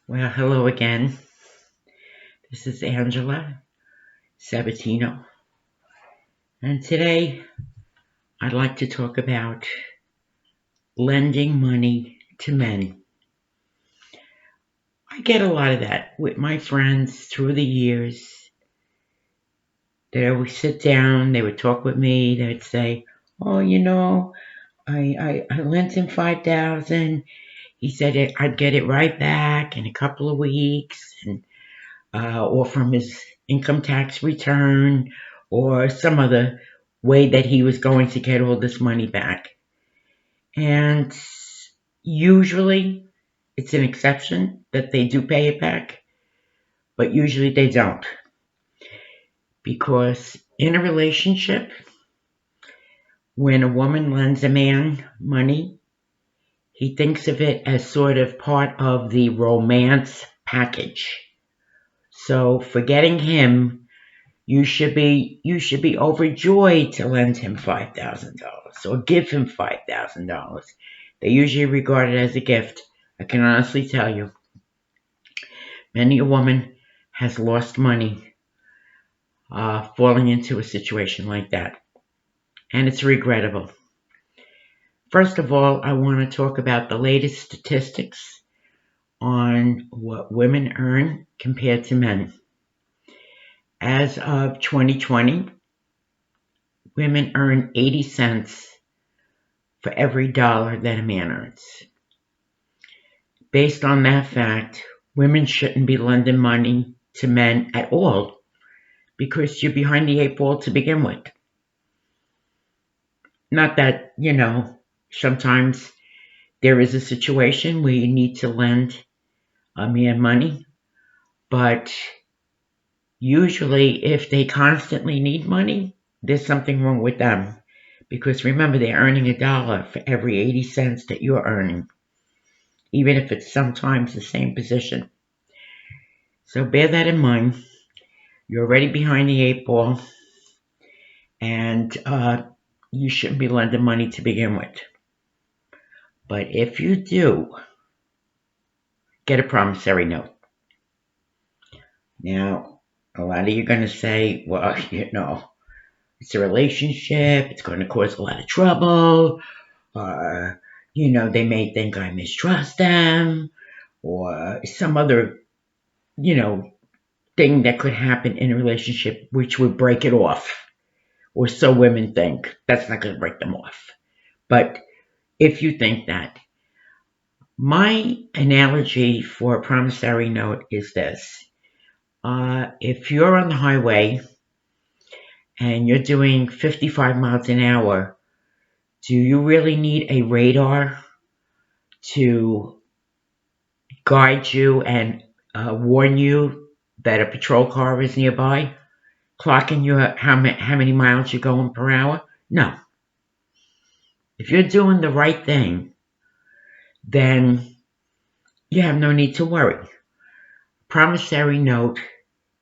Well, hello again. This is Angela Sabatino, and today I'd like to talk about lending money to men. I get a lot of that with my friends through the years. They would sit down, they would talk with me, they would say, "Oh, I lent him 5,000. He said I'd get it right back in a couple of weeks, or from his income tax return, or some other way that he was going to get all this money back." And usually it's an exception that they do pay it back, but usually they don't. Because in a relationship, when a woman lends a man money, he thinks of it as sort of part of the romance package. So for getting him, you should be overjoyed to lend him $5,000 or give him $5,000. They usually regard it as a gift. I can honestly tell you, many a woman has lost money falling into a situation like that, and it's regrettable. First of all, I want to talk about the latest statistics on what women earn compared to men. As of 2020, women earn 80 cents for every dollar that a man earns. Based on that fact, women shouldn't be lending money to men at all because you're behind the eight ball to begin with. Not that, sometimes there is a situation where you need to lend a man money, but usually if they constantly need money, there's something wrong with them. Because remember, they're earning a dollar for every 80 cents that you're earning, even if it's sometimes the same position. So bear that in mind. You're already behind the eight ball, and you shouldn't be lending money to begin with. But if you do, get a promissory note. Now, a lot of you are going to say, well, it's a relationship, it's going to cause a lot of trouble, or, they may think I mistrust them, or some other, thing that could happen in a relationship which would break it off, or so women think. That's not going to break them off. But if you think that, my analogy for a promissory note is this. If you're on the highway and you're doing 55 miles an hour, do you really need a radar to guide you and warn you that a patrol car is nearby, clocking you how many miles you're going per hour? No. If you're doing the right thing, then you have no need to worry. Promissory note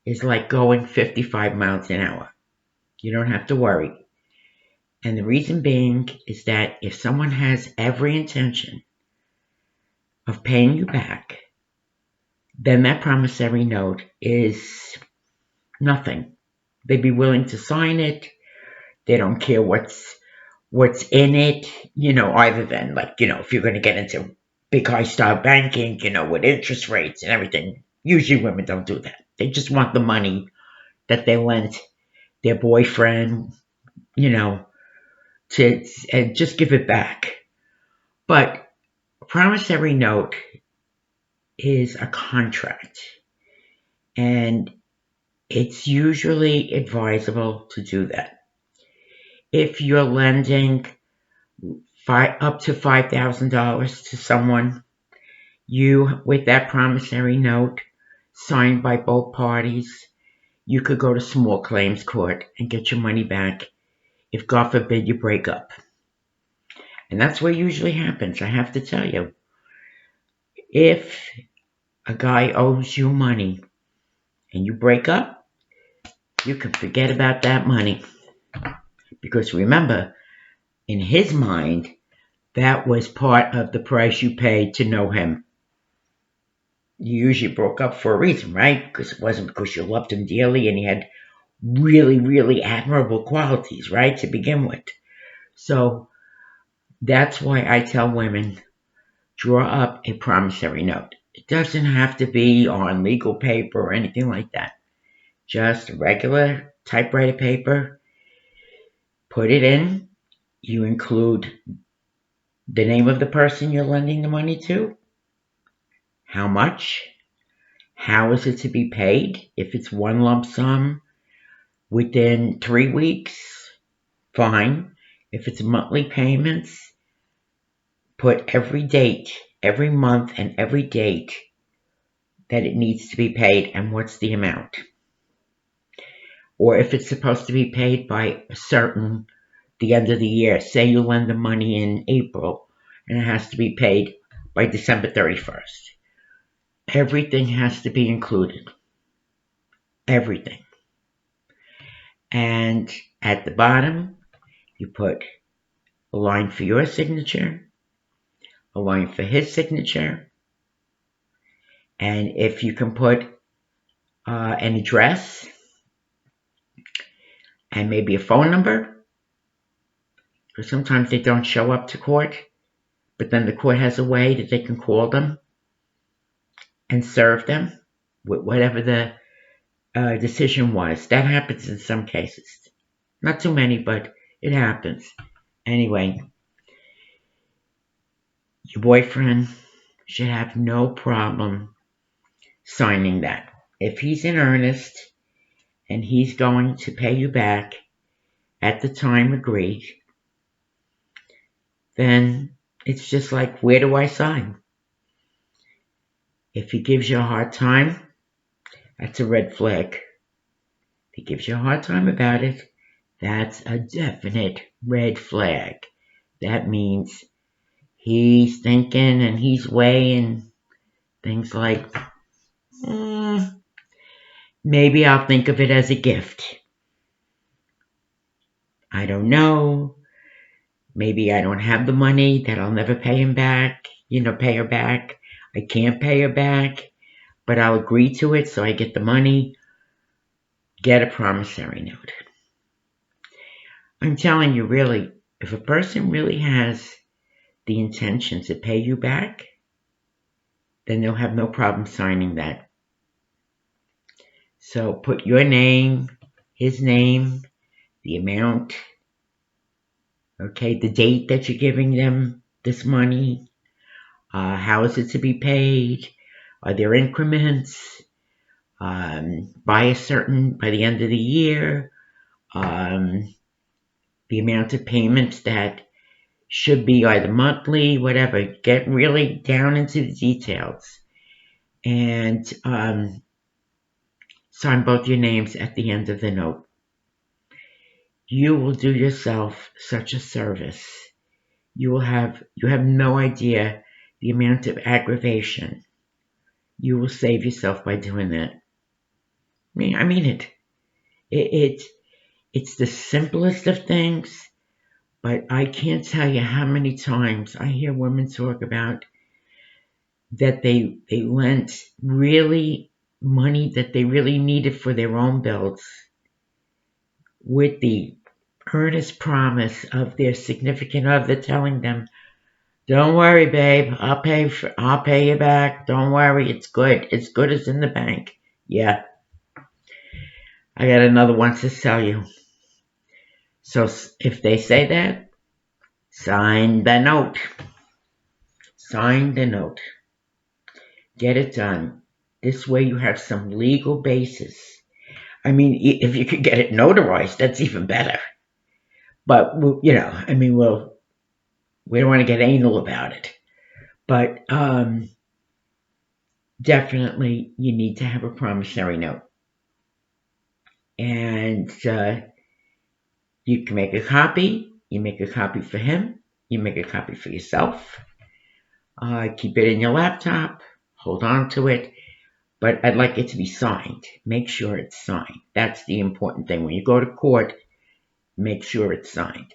is like going 55 miles an hour. You don't have to worry. And the reason being is that if someone has every intention of paying you back, then that promissory note is nothing. They'd be willing to sign it. They don't care what's in it, other than if you're going to get into big high style banking, with interest rates and everything. Usually women don't do that. They just want the money that they lent their boyfriend, to and just give it back. But a promissory note is a contract, and it's usually advisable to do that. If you're lending up to $5,000 to someone, with that promissory note signed by both parties, you could go to small claims court and get your money back if, God forbid, you break up. And that's what usually happens, I have to tell you. If a guy owes you money and you break up, you can forget about that money. Because remember, in his mind, that was part of the price you paid to know him. you usually broke up for a reason, right? Because it wasn't because you loved him dearly and he had really, really admirable qualities, right, to begin with. So that's why I tell women, draw up a promissory note. It doesn't have to be on legal paper or anything like that. Just regular typewriter paper. Put it in. You include the name of the person you're lending the money to, how much, how is it to be paid. If it's one lump sum within 3 weeks, fine. If it's monthly payments, put every date, every month and every date that it needs to be paid and what's the amount. Or if it's supposed to be paid by the end of the year. Say you lend the money in April and it has to be paid by December 31st. Everything has to be included. Everything. And at the bottom, you put a line for your signature, a line for his signature, and if you can put an address and maybe a phone number, because sometimes they don't show up to court, but then the court has a way that they can call them and serve them with whatever the decision was. That happens in some cases. Not too many, but it happens. Anyway, your boyfriend should have no problem signing that. If he's in earnest and he's going to pay you back at the time agreed, then it's just like, where do I sign? If he gives you a hard time, that's a red flag. If he gives you a hard time about it, that's a definite red flag. That means he's thinking and he's weighing things like, maybe I'll think of it as a gift. I don't know. Maybe I don't have the money that I'll never pay him back, pay her back. I can't pay her back, but I'll agree to it so I get the money. Get a promissory note. I'm telling you, really, if a person really has the intention to pay you back, then they'll have no problem signing that. So put your name, his name, the amount, okay, the date that you're giving them this money, how is it to be paid, are there increments, by the end of the year, the amount of payments that should be either monthly, whatever. Get really down into the details and sign both your names at the end of the note. You will do yourself such a service. You have no idea the amount of aggravation you will save yourself by doing that. I mean it. It's the simplest of things, but I can't tell you how many times I hear women talk about that they lent really money that they really needed for their own bills with the earnest promise of their significant other telling them, "Don't worry, babe, I'll pay you back. Don't worry, it's good. It's good as in the bank." Yeah, I got another one to tell you. So if they say that, sign the note. Sign the note. Get it done. This way you have some legal basis. I mean, if you could get it notarized, that's even better. But, we don't want to get anal about it. But definitely you need to have a promissory note. And you can make a copy. You make a copy for him. You make a copy for yourself. Keep it in your laptop. Hold on to it. But I'd like it to be signed. Make sure it's signed. That's the important thing. When you go to court, make sure it's signed.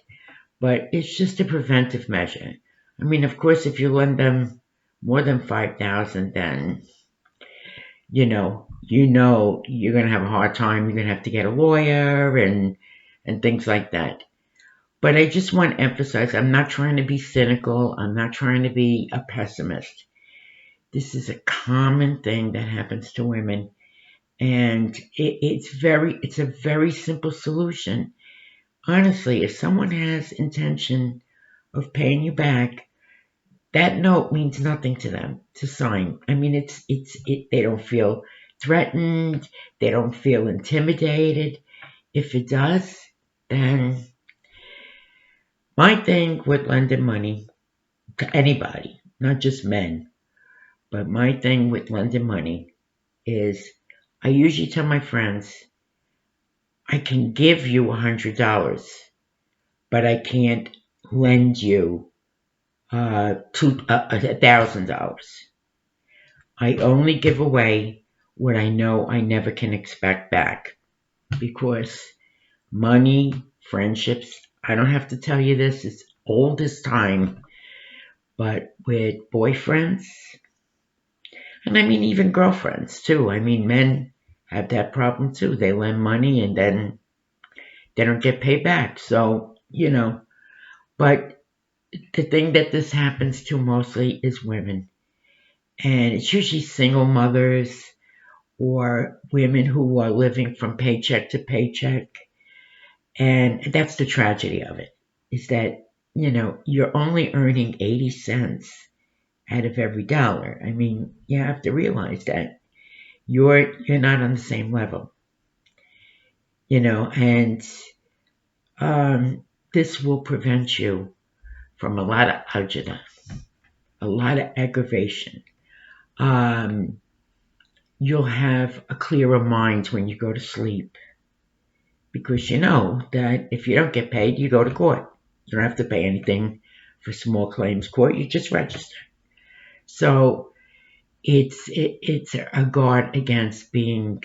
But it's just a preventive measure. I mean, of course, if you lend them more than $5,000, then you're going to have a hard time. You're going to have to get a lawyer and things like that. But I just want to emphasize, I'm not trying to be cynical. I'm not trying to be a pessimist. This is a common thing that happens to women, and it's a very simple solution. Honestly, if someone has intention of paying you back, that note means nothing to them to sign. I mean, they don't feel threatened. They don't feel intimidated. If it does, then my thing with lending money to anybody, not just men, but my thing with lending money is I usually tell my friends, I can give you $100, but I can't lend you $1,000. I only give away what I know I never can expect back, because money, friendships, I don't have to tell you this, it's old as time, but with boyfriends, and I mean even girlfriends too. I mean, men have that problem too. They lend money and then they don't get paid back. So, but the thing that this happens to mostly is women. And it's usually single mothers or women who are living from paycheck to paycheck. And that's the tragedy of it, is that, you're only earning 80 cents out of every dollar. I mean, you have to realize that you're not on the same level, and this will prevent you from a lot of agita, a lot of aggravation. Um, you'll have a clearer mind when you go to sleep, because you know that if you don't get paid, you go to court. You don't have to pay anything for small claims court. You just register. So it's a guard against being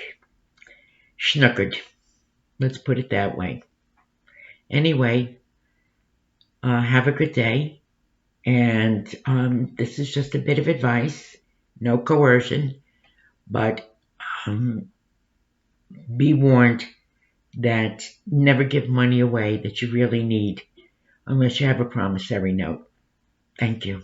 schnookered. Let's put it that way. Anyway, have a good day. And this is just a bit of advice, no coercion, but um, be warned that never give money away that you really need unless you have a promissory note. Thank you.